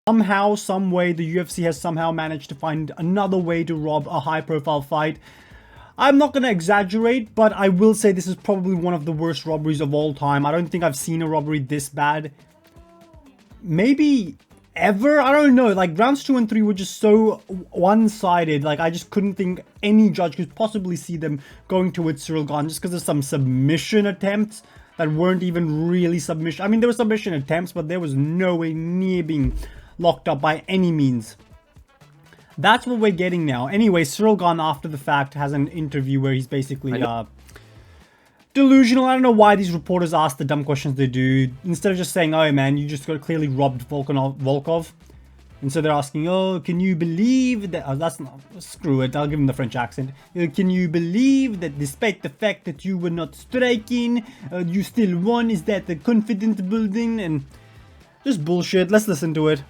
Somehow, some way, the UFC has somehow managed to find another way to rob a high-profile fight. I'm not going to exaggerate, but I will say this is probably one of the worst robberies of all time. I don't think I've seen a robbery this bad. Maybe ever? I don't know. Like, rounds 2 and 3 were just so one-sided. Like, I just couldn't think any judge could possibly see them going towards Ciryl Gane just because of some submission attempts that weren't even really submission. I mean, there were submission attempts, but there was no way near being locked up by any means. That's what we're getting now. Anyway, Ciryl Gane, after the fact, has an interview where he's basically delusional. I don't know why these reporters ask the dumb questions they do. Instead of just saying, oh man, you just got clearly robbed Volkov. And so they're asking, oh, can you believe that... Oh, that's not... Screw it, I'll give him the French accent. Can you believe that despite the fact that you were not striking, you still won? Is that the confidence building? And just bullshit. Let's listen to it.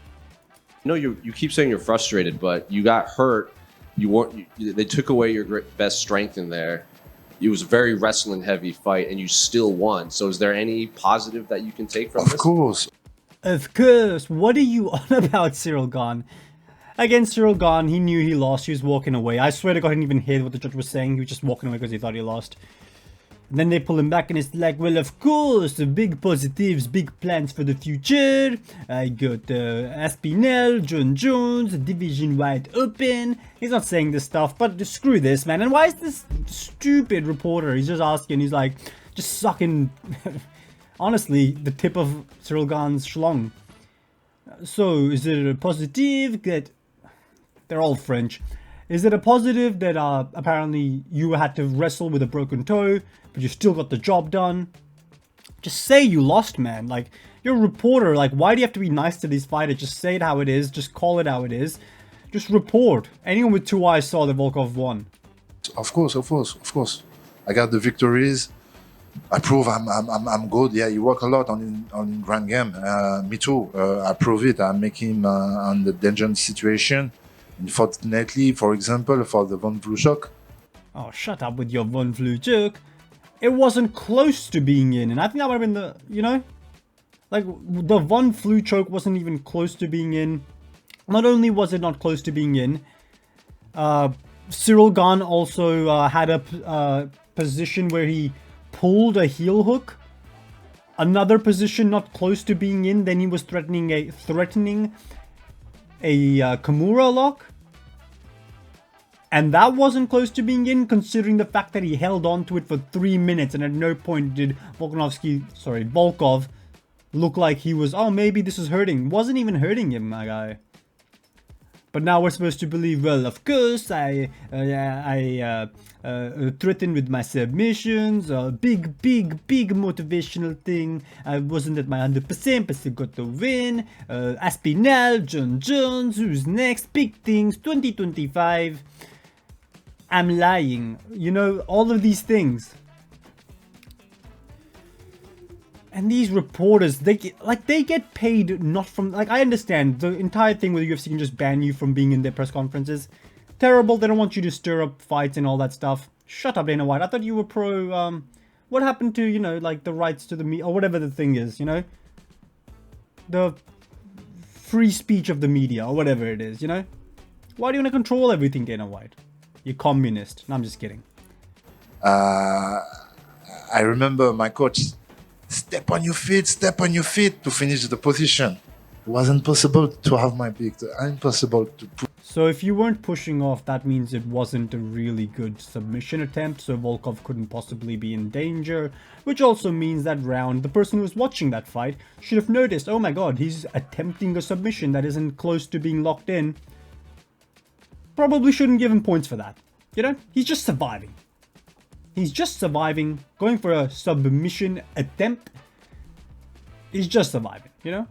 No, you keep saying you're frustrated, but you got hurt. They took away your best strength in there. It was a very wrestling heavy fight, and you still won. So is there any positive that you can take from this? Of course. Of course. What are you on about, Ciryl Gane? Again, Ciryl Gane, he knew he lost. He was walking away. I swear to God, he didn't even hear what the judge was saying. He was just walking away because he thought he lost. And then they pull him back and it's like, well, of course, the big positives, big plans for the future. I got Aspinall, Jones, division wide open. He's not saying this stuff, but screw this, man. And why is this stupid reporter? He's just asking, he's like, just sucking, honestly, the tip of Ciryl Gane's schlong. So, is it a positive that... They're all French. Is it a positive that apparently you had to wrestle with a broken toe, but you still got the job done? Just say you lost, man. Like, you're a reporter. Like, why do you have to be nice to these fighters? Just say it how it is. Just call it how it is. Just report. Anyone with 2 eyes saw that Volkov won. Of course, of course, of course. I got the victories. I prove I'm good. Yeah, you work a lot on grand game. Me too. I prove it. I make him on the dangerous situation. Unfortunately, for example, for the Von Flue choke. Oh, shut up with your Von Flue choke. It wasn't close to being in, and I think that might have been the, you know, like the Von Flue choke wasn't even close to being in. Not only was it not close to being in, Ciryl Gane also had a position where he pulled a heel hook. Another position not close to being in. Then he was threatening a Kimura lock. And that wasn't close to being in, considering the fact that he held on to it for 3 minutes and at no point did Volkov look like he was, oh, maybe this is hurting. Wasn't even hurting him, my guy. But now we're supposed to believe, well, of course, I threatened with my submissions, a big motivational thing. I wasn't at my 100%, but still got the win. Aspinall, Jones, who's next? Big things, 2025. I'm lying. You know, all of these things. And these reporters, they get paid not from, like, I understand the entire thing where the UFC can just ban you from being in their press conferences. Terrible. They don't want you to stir up fights and all that stuff. Shut up, Dana White. I thought you were pro, what happened to, you know, like the rights to the media, or whatever the thing is, you know? The free speech of the media, or whatever it is, you know? Why do you want to control everything, Dana White? You communist. No, I'm just kidding. I remember my coach, step on your feet to finish the position. It wasn't possible to have my pick. Impossible to put. So if you weren't pushing off, that means it wasn't a really good submission attempt, so Volkov couldn't possibly be in danger, which also means that round, the person who was watching that fight should have noticed, oh my god, he's attempting a submission that isn't close to being locked in. Probably shouldn't give him points for that. You know, he's just surviving. He's just surviving, going for a submission attempt. He's just surviving, you know?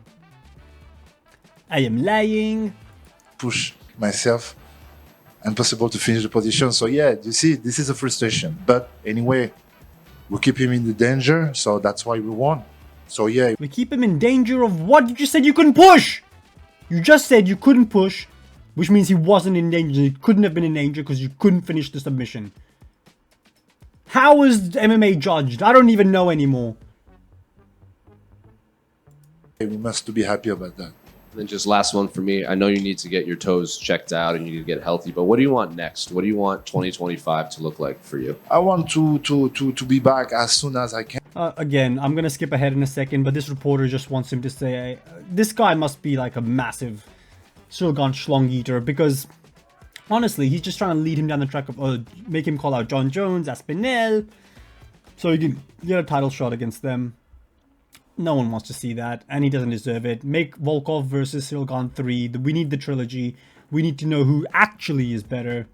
I am lying. Push myself. Impossible to finish the position. So yeah, you see, this is a frustration. But anyway, we keep him in the danger, so that's why we won. So yeah. We keep him in danger of what? You just said you couldn't push! You just said you couldn't push, which means he wasn't in danger. He couldn't have been in danger because you couldn't finish the submission. How is MMA judged? I don't even know anymore. We must be happy about that. And then just last one for me. I know you need to get your toes checked out and you need to get healthy, but what do you want next? What do you want 2025 to look like for you? I want to be back as soon as I can. Again, I'm gonna skip ahead in a second, but this reporter just wants him to say, this guy must be like a massive Ciryl Gane schlong eater, because honestly, he's just trying to lead him down the track of, make him call out John Jones, Aspinall, so he can get a title shot against them. No one wants to see that, and he doesn't deserve it. Make Volkov versus Ciryl Gane 3. We need the trilogy. We need to know who actually is better,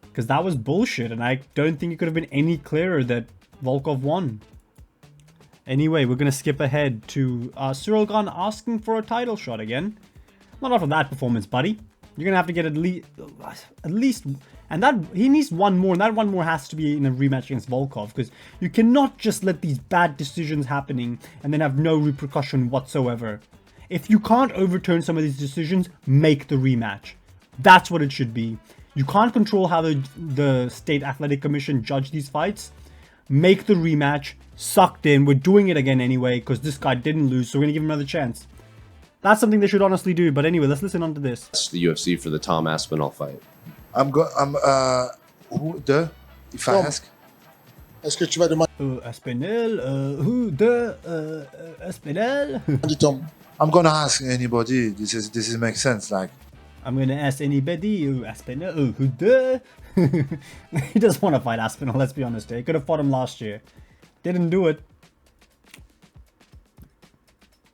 because that was bullshit, and I don't think it could have been any clearer that Volkov won. Anyway, we're going to skip ahead to Ciryl Gane asking for a title shot again. Not after that performance, buddy. You're going to have to get at least, and that he needs one more, and that one more has to be in a rematch against Volkov, because you cannot just let these bad decisions happening and then have no repercussion whatsoever. If you can't overturn some of these decisions, make the rematch. That's what it should be. You can't control how the State Athletic Commission judge these fights. Make the rematch. Sucked in. We're doing it again anyway, because this guy didn't lose, so we're going to give him another chance. That's something they should honestly do. But anyway, let's listen on to this. That's the UFC for the Tom Aspinall fight. Who the? If I ask. Est-ce que tu vas demander Aspinall, who the Aspinall? Tom? I'm gonna ask anybody. This is makes sense. Like, I'm gonna ask anybody. Aspinall, who the? He doesn't want to fight Aspinall. Let's be honest. He could have fought him last year. Didn't do it.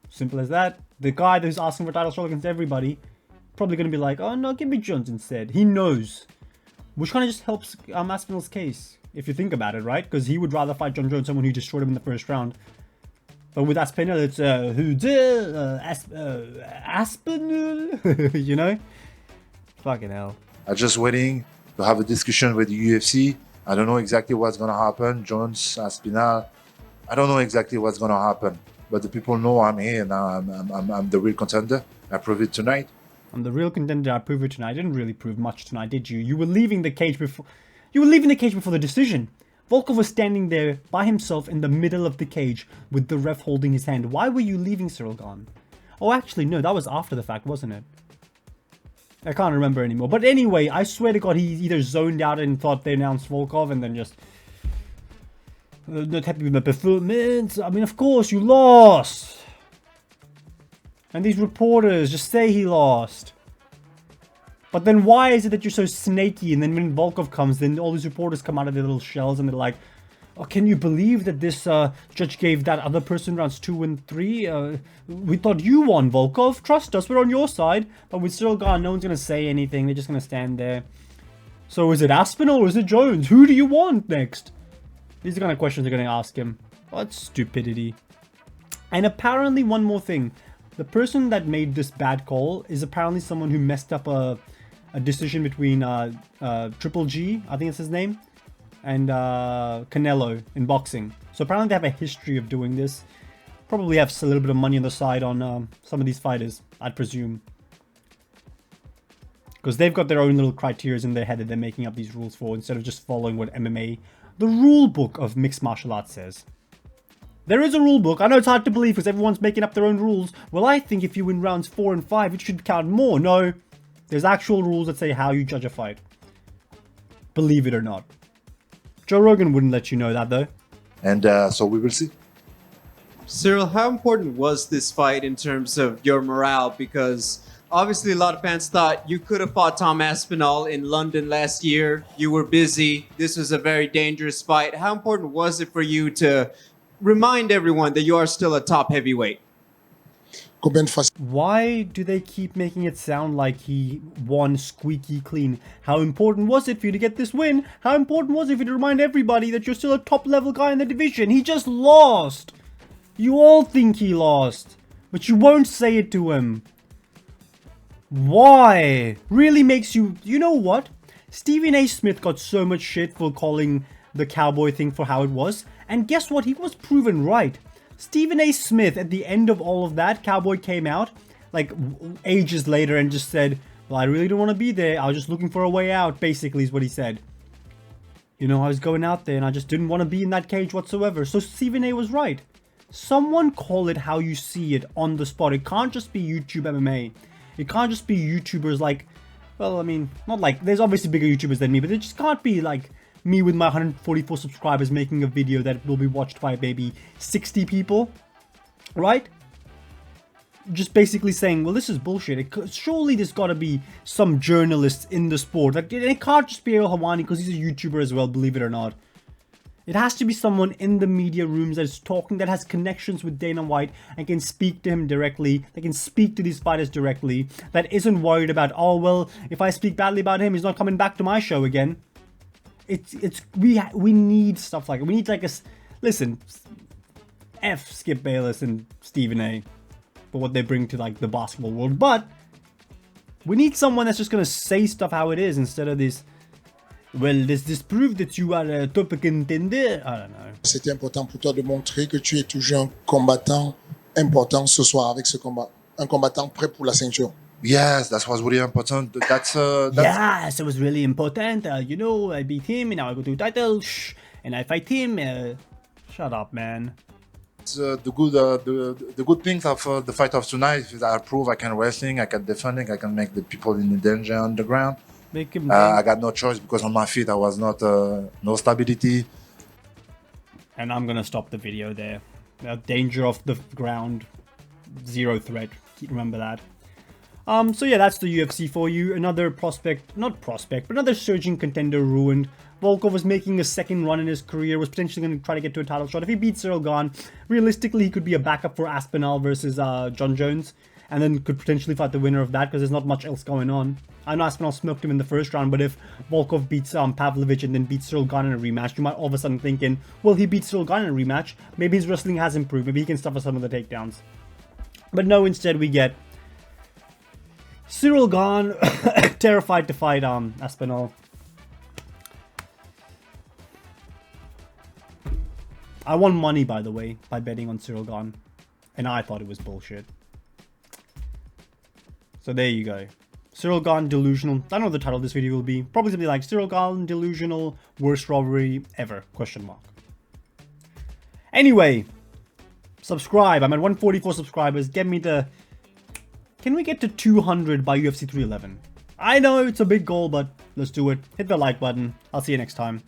Simple as that. The guy who's asking for title shot against everybody, probably gonna be like, oh no, give me Jones instead. He knows. Which kind of just helps Aspinall's case, if you think about it, right? Because he would rather fight John Jones, someone who destroyed him in the first round. But with Aspinall, it's who did Aspinall, you know? Fucking hell. I'm just waiting to have a discussion with the UFC. I don't know exactly what's gonna happen. Jones, Aspinall. I don't know exactly what's gonna happen. But the people know I'm here now. I'm the real contender. I prove it tonight. I'm the real contender. I prove it tonight. I didn't really prove much tonight, did you? You were leaving the cage before. You were leaving the cage before the decision. Volkov was standing there by himself in the middle of the cage with the ref holding his hand. Why were you leaving Ciryl Gane? Oh, actually, no. That was after the fact, wasn't it? I can't remember anymore. But anyway, I swear to God, he either zoned out and thought they announced Volkov and then just not happy with the performance. I mean, of course, you lost. And these reporters just say he lost. But then why is it that you're so snaky? And then when Volkov comes, then all these reporters come out of their little shells and they're like, oh, can you believe that this judge gave that other person rounds 2 and 3? We thought you won, Volkov. Trust us, we're on your side. But with Ciryl Gane, no one's going to say anything. They're just going to stand there. So is it Aspinall or is it Jones? Who do you want next? These are the kind of questions they're going to ask him. What stupidity. And apparently one more thing. The person that made this bad call is apparently someone who messed up a decision between Triple G, I think it's his name, and Canelo in boxing. So apparently they have a history of doing this. Probably have a little bit of money on the side on some of these fighters, I'd presume. Because they've got their own little criteria in their head that they're making up these rules for, instead of just following what MMA, the rule book of mixed martial arts, says. There is a rule book. I know it's hard to believe because everyone's making up their own rules. Well, I think if you win rounds 4 and 5, it should count more. No, there's actual rules that say how you judge a fight. Believe it or not. Joe Rogan wouldn't let you know that, though. And so we will see. Ciryl, how important was this fight in terms of your morale? Because obviously a lot of fans thought you could have fought Tom Aspinall in London last year. You were busy. This was a very dangerous fight. How important was it for you to remind everyone that you are still a top heavyweight? Why do they keep making it sound like he won squeaky clean? How important was it for you to get this win? How important was it for you to remind everybody that you're still a top level guy in the division? He just lost. You all think he lost, but you won't say it to him. Why? Really makes you... You know what? Stephen A. Smith got so much shit for calling the cowboy thing for how it was. And guess what? He was proven right. Stephen A. Smith, at the end of all of that, Cowboy came out, like, ages later and just said, well, I really don't want to be there. I was just looking for a way out, basically, is what he said. You know, I was going out there and I just didn't want to be in that cage whatsoever. So Stephen A. was right. Someone call it how you see it on the spot. It can't just be YouTube MMA. It can't just be YouTubers like, well, I mean, not like, there's obviously bigger YouTubers than me, but it just can't be like me with my 144 subscribers making a video that will be watched by maybe 60 people, right? Just basically saying, well, this is bullshit. Surely there's got to be some journalists in the sport. Like, it can't just be Ariel Helwani because he's a YouTuber as well, believe it or not. It has to be someone in the media rooms that is talking, that has connections with Dana White and can speak to him directly, that can speak to these fighters directly, that isn't worried about, oh, well, if I speak badly about him, he's not coming back to my show again. We need stuff like it. We need like a, listen, F Skip Bayless and Stephen A. for what they bring to like the basketball world, but we need someone that's just gonna say stuff how it is instead of this, well, does this prove that you are a top contender? I don't know. C'était important pour toi de montrer que tu es toujours un combattant important ce soir avec ce combat. Un combattant prêt pour la ceinture. Yes, that was really important. That's Yes, it was really important. You know, I beat him and now I go to title. Shh, and I fight him. Shut up, man. the good things of the fight of tonight is I prove I can wrestling, I can defending, I can make the people in danger on the ground. Make him I got no choice because on my feet I was not no stability. And I'm gonna stop the video there. Danger off the ground, zero threat. Remember that. So yeah, that's the UFC for you. Another not prospect, but another surging contender ruined. Volkov was making a second run in his career, was potentially going to try to get to a title shot. If he beats Ciryl Gane, realistically, he could be a backup for Aspinall versus John Jones, and then could potentially fight the winner of that because there's not much else going on. I know Aspinall smoked him in the first round, but if Volkov beats Pavlovich and then beats Ciryl Gane in a rematch, you might all of a sudden thinking, well, he beat Ciryl Gane in a rematch. Maybe his wrestling has improved. Maybe he can suffer some of the takedowns. But no, instead we get Ciryl Gane terrified to fight Aspinall. I won money, by the way, by betting on Ciryl Gane, and I thought it was bullshit. So there you go. Ciryl Gane Delusional. I don't know what the title of this video will be. Probably something like Ciryl Gane Delusional Worst Robbery Ever? ? Anyway, subscribe. I'm at 144 subscribers. Get me to... Can we get to 200 by UFC 311? I know it's a big goal, but let's do it. Hit the like button. I'll see you next time.